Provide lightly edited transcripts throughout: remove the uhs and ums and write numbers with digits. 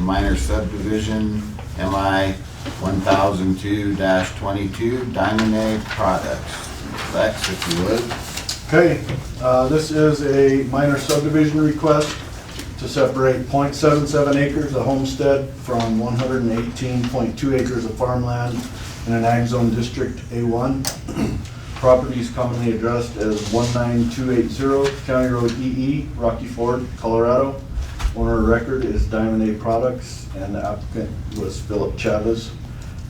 minor subdivision MI 1002-22 Diamond A Products. Lex, if you would. Okay, this is a minor subdivision request to separate .77 acres of homestead from 118.2 acres of farmland in an ag zone district A1. Property is commonly addressed as 19280 County Road EE, Rocky Ford, Colorado. Owner of record is Diamond A Products, and the applicant was Philip Chavez.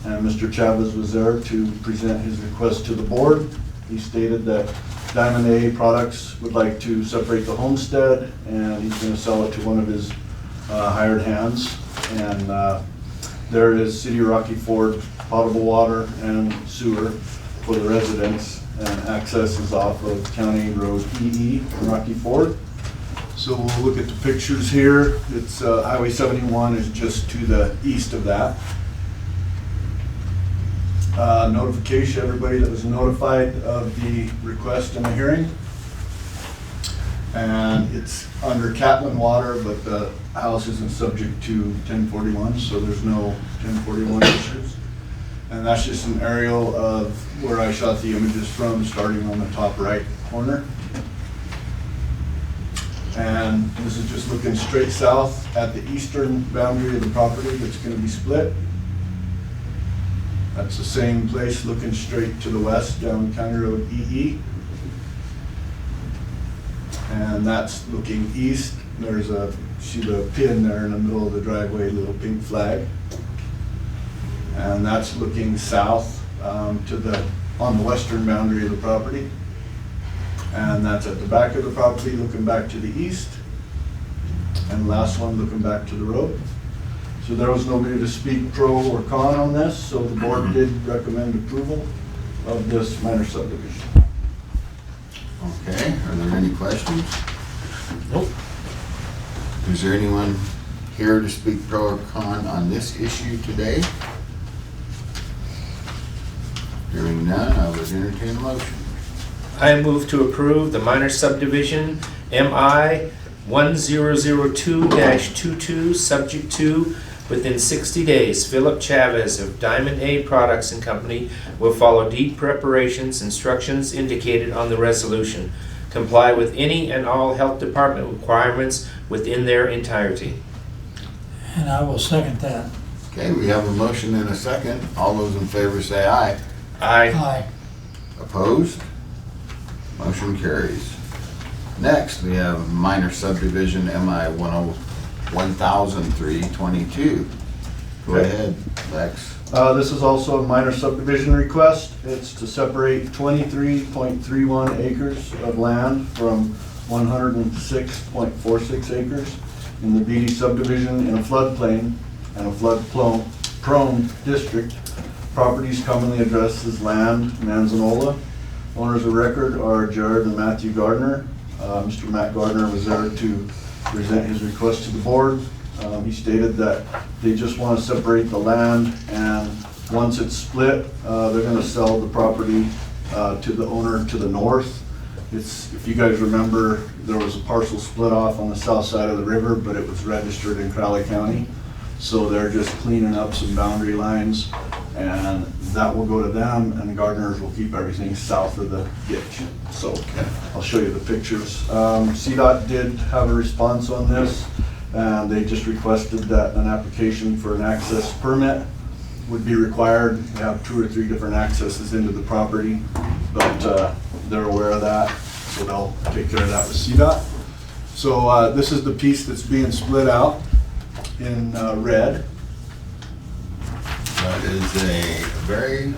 And Mr. Chavez was there to present his request to the board. He stated that Diamond A Products would like to separate the homestead, and he's going to sell it to one of his hired hands. And there is City of Rocky Ford potable water and sewer for the residents, and access is off of County Road EE in Rocky Ford. So we'll look at the pictures here. It's Highway 71 is just to the east of that. Notification, everybody that was notified of the request in the hearing. And it's under Catlin water, but the house isn't subject to 1041, so there's no 1041 issues. And that's just an aerial of where I shot the images from, starting on the top right corner. And this is just looking straight south at the eastern boundary of the property that's going to be split. That's the same place looking straight to the west down County Road EE. And that's looking east. There's a, see the pin there in the middle of the driveway, little pink flag. And that's looking south on the western boundary of the property. And that's at the back of the property looking back to the east. And the last one looking back to the road. So there was nobody to speak pro or con on this, so the board did recommend approval of this minor subdivision. Okay, are there any questions? Nope. Is there anyone here to speak pro or con on this issue today? Hearing none, I would entertain a motion. I move to approve the minor subdivision MI 1002-22, subject to, within 60 days, Philip Chavez of Diamond A Products and Company will follow deed preparations, instructions indicated on the resolution, comply with any and all health department requirements within their entirety. And I will second that. Okay, we have a motion and a second. All those in favor say aye. Aye. Aye. Opposed? Motion carries. Next, we have minor subdivision MI 1003-22. Go Okay. ahead, Lex. This is also a minor subdivision request. It's to separate 23.31 acres of land from 106.46 acres in the BD subdivision in a floodplain and a flood-prone district. Properties commonly addressed as land Manzanola. Owners of record are Jared and Matthew Gardner. Mr. Matt Gardner was there to present his request to the board. He stated that they just want to separate the land, and once it's split, they're going to sell the property to the owner to the north. If you guys remember, there was a parcel split off on the south side of the river, but it was registered in Crowley County. So they're just cleaning up some boundary lines, and that will go to them, and the Gardners will keep everything south of the ditch. So I'll show you the pictures. CDOT did have a response on this, and they just requested that an application for an access permit would be required. We have 2 or 3 different accesses into the property, but they're aware of that, so they'll take care of that with CDOT. So this is the piece that's being split out in red. That is a very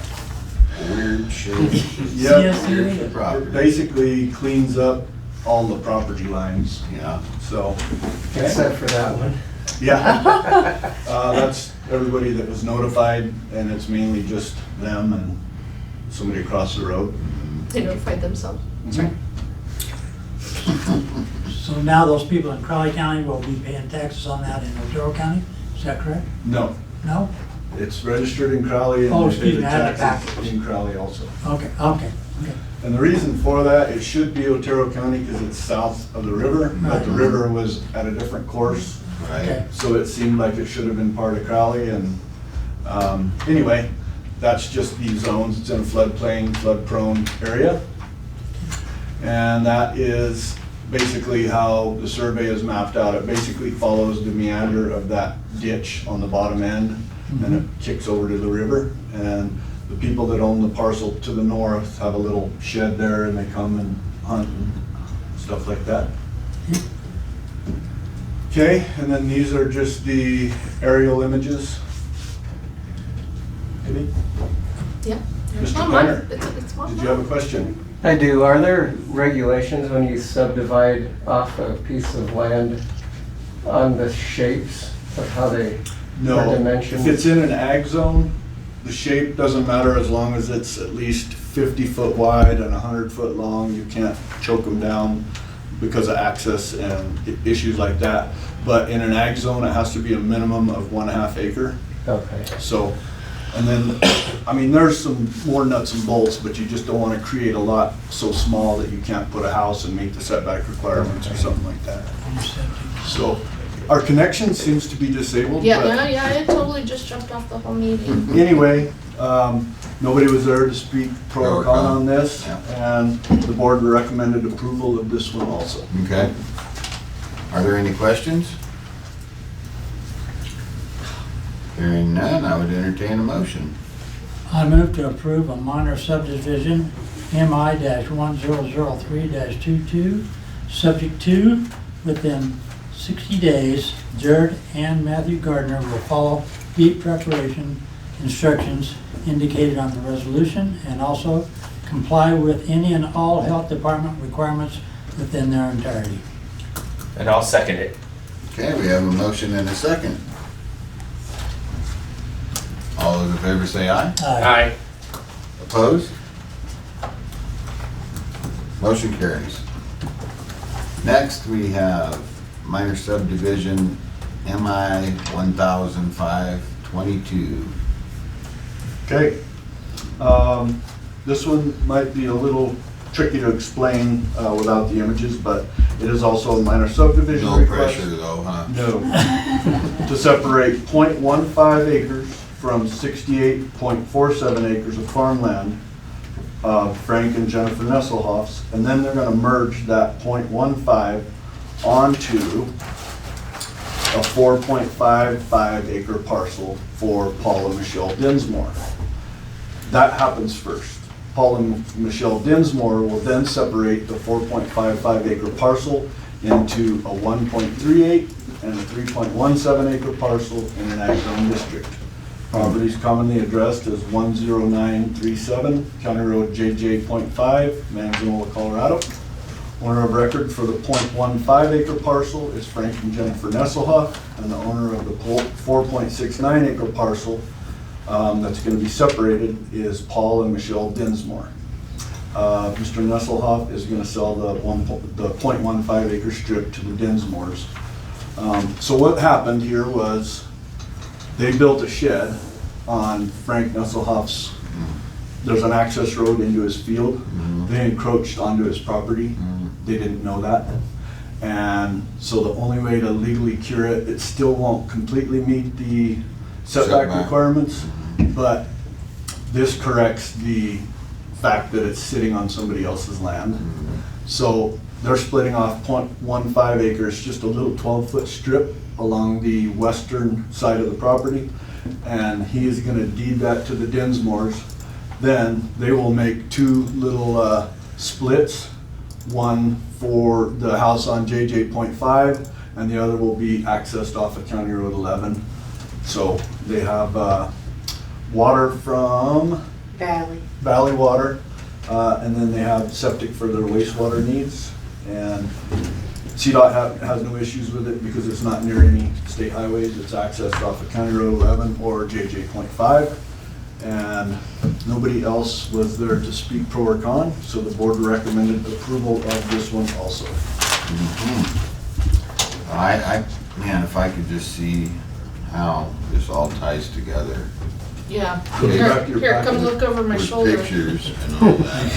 weird shape. Yep. Here's the property. It basically cleans up all the property lines, Yeah. so. Except for that one. Yeah. That's everybody that was notified, and it's mainly just them and somebody across the road. They notified themselves. So now those people in Crowley County will be paying taxes on that in Otero County? Is that correct? No, No? it's registered in Crowley, Oh, and they pay excuse the me, I had it taxes backwards. in Crowley also. Okay. And the reason for that, it should be Otero County because it's south of the river, but the Right. river was at a different course Right, So it seemed like it should have been part of Crowley, and anyway, that's just the zones. It's in a floodplain, flood-prone area. And that is basically how the survey is mapped out. It basically follows the meander of that ditch on the bottom end, and it kicks over to the river. And the people that own the parcel to the north have a little shed there, and they come and hunt and stuff like that. Okay, and then these are just the aerial images. Maybe? Yeah. Mr. Oh, Planner, mine. It's mine. did you have a question? I do. Are there regulations when you subdivide off a piece of land on the shapes of how they No. are dimensioned? If it's in an ag zone, the shape doesn't matter as long as it's at least 50 foot wide and 100 foot long. You can't choke them down because of access and issues like that. But in an ag zone, it has to be a minimum of 1.5 acre. Okay. So, and then, I mean, there's some more nuts and bolts, but you just don't want to create a lot so small that you can't put a house and meet the setback requirements or something like that. So, our connection seems to be disabled. Yeah, but yeah, I totally just jumped off the whole meeting. Anyway, nobody was there to speak pro or con on this, and the board recommended approval of this one also. okay. Are there any questions? Hearing none, I would entertain a motion. I move to approve a minor subdivision, MI-1003-22, subject to, within 60 days, Jared and Matthew Gardner will follow deep preparation instructions indicated on the resolution and also comply with any and all health department requirements within their entirety. And I'll second it. Okay, we have a motion and a second. All those in favor say aye. Aye. Opposed? Motion carries. Next, we have minor subdivision MI 1005-22. Okay. This one might be a little tricky to explain without the images, but it is also a minor subdivision No request. pressure though, huh? No. To separate 0.15 acres from 68.47 acres of farmland, Frank and Jennifer Nesselhoff's, and then they're gonna merge that 0.15 onto a 4.55 acre parcel for Paul and Michelle Dinsmore. That happens first. Paul and Michelle Dinsmore will then separate the 4.55 acre parcel into a 1.38 and a 3.17 acre parcel in an ag zone district. Property is commonly addressed as 10937 County Road JJ.5, Manzanola, Colorado. Owner of record for the 0.15 acre parcel is Frank and Jennifer Nesselhoff, and the owner of the 4.69 acre parcel that's going to be separated is Paul and Michelle Dinsmore. Mr. Nesselhoff is going to sell the 0.15 acre strip to the Dinsmores. So what happened here was they built a shed on Frank Nesselhoff's, there's an access road into his field. They encroached onto his property. They didn't know that. And so the only way to legally cure it, it still won't completely meet the setback requirements, but this corrects the fact that it's sitting on somebody else's land. So they're splitting off 0.15 acres, just a little 12-foot strip along the western side of the property, and he is gonna deed that to the Dinsmores. Then they will make two little splits, one for the house on JJ.5, and the other will be accessed off of County Road 11. So they have water from Valley Water, and then they have septic for their wastewater needs. And CDOT has no issues with it because it's not near any state highways. It's accessed off of County Road 11 or JJ.5. And nobody else was there to speak pro or con, so the board recommended approval of this one also. Man, if I could just see how this all ties together. Yeah. Go back to your Here, come packet look over my With shoulder. pictures and all that.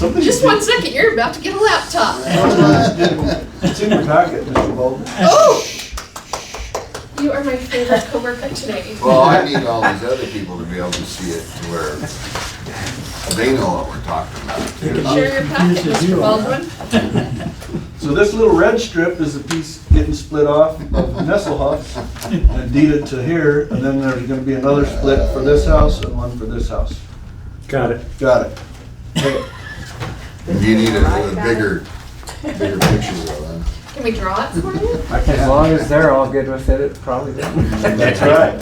Somebody Just did- 1 second, you're about to get a laptop. It's in your packet, Mr. Baldwin. Oh! You are my favorite coworker today. Well, I need all these other people to be able to see it to where they know what we're talking about too. Share your packet, Confused as you Mr. are. Baldwin. So this little red strip is a piece getting split off of Nesselhoff's and deeded to here, and then there's gonna be another split for this house and one for this house. Got it. Got it. Okay. You need a bigger picture though, then. Can we draw it for you? As long as they're all good with it, it probably doesn't. That's right.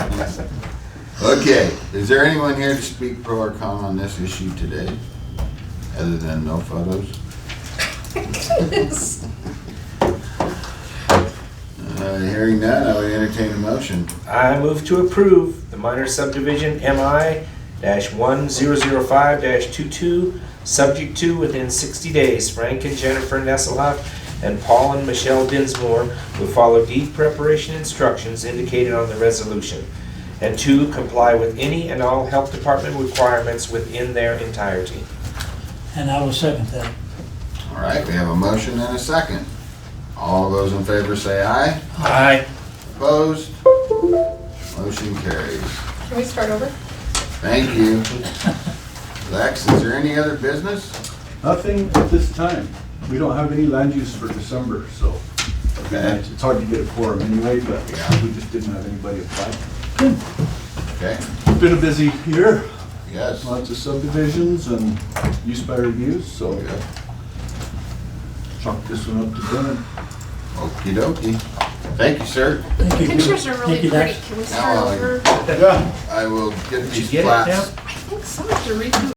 Okay, is there anyone here to speak pro or con on this issue today? Other than no photos? Hearing none, I would entertain a motion. I move to approve the minor subdivision MI-1005-22, subject to within 60 days, Frank and Jennifer Nesselhoff and Paul and Michelle Dinsmore will follow deed preparation instructions indicated on the resolution. And 2, comply with any and all health department requirements within their entirety. And I will second that. All right, we have a motion and a second. All those in favor say aye. Aye. Opposed? Motion carries. Can we start over? Thank you. Lex, is there any other business? Nothing at this time. We don't have any land use for December, so Okay. it's hard to get a quorum anyway, but Yeah. we just didn't have anybody apply. Okay, It's been a busy year, yes. lots of subdivisions and use by reviews, so Good. chalk this one up to dinner. Okey dokey. Thank you, sir. Thank you. Pictures are Thank really you, pretty. Dex. Can we start Now, over? Yeah. I will get Did you these get it plats. now? I think so, I have to redo